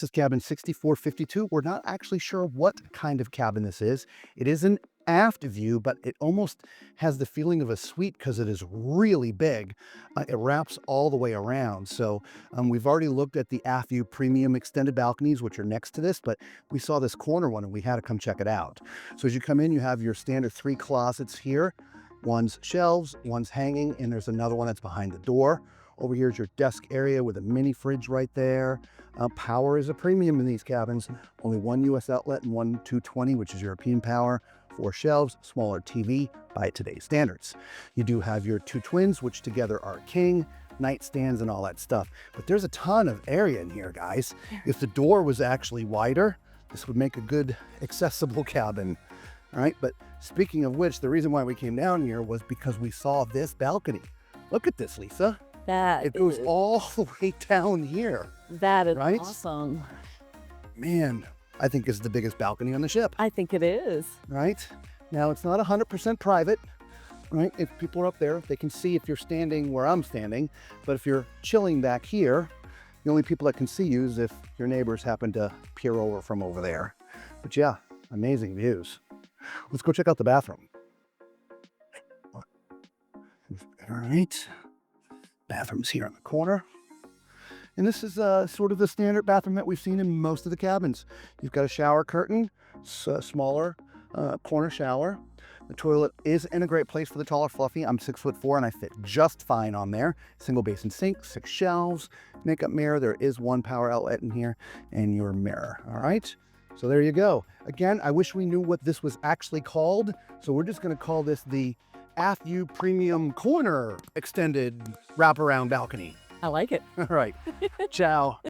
This is cabin 6452. We're not actually sure what kind of cabin this is. It is an aft view, but it almost has the feeling of a suite because it is really big. It wraps all the way around. So we've already looked at the aft view premium extended balconies, which are next to this, but we saw this corner one and we had to come check it out. So as you come in, you have your standard 3 closets here. One's shelves, one's hanging, and there's another one that's behind the door. Over here is your desk area with a mini fridge right there. Power is a premium in these cabins. Only one US outlet and one 220, which is European power. 4 shelves, smaller TV by today's standards. You do have your 2 twins, which together are king, nightstands, and all that stuff. But there's a ton of area in here, guys. If the door was actually wider, this would make a good accessible cabin. All right, but speaking of which, the reason why we came down here was because we saw this balcony. Look at this, Lisa. It goes all the way down here. That is right? awesome. Man, I think it's the biggest balcony on the ship. I think it is. Right? Now, it's not 100% private, right? If people are up there, they can see if you're standing where I'm standing. But if you're chilling back here, the only people that can see you is if your neighbors happen to peer over from over there. But yeah, amazing views. Let's go check out the bathroom. All right. Bathroom's here in the corner. And this is sort of the standard bathroom that we've seen in most of the cabins. You've got a shower curtain, smaller corner shower. The toilet is in a great place for the taller fluffy. I'm 6'4" and I fit just fine on there. Single basin sink, 6 shelves, makeup mirror. There is 1 power outlet in here and your mirror. All right. So there you go. Again, I wish we knew what this was actually called. So we're just going to call this the Aft View Premium Corner Extended Wraparound Balcony. I like it. All right. Ciao.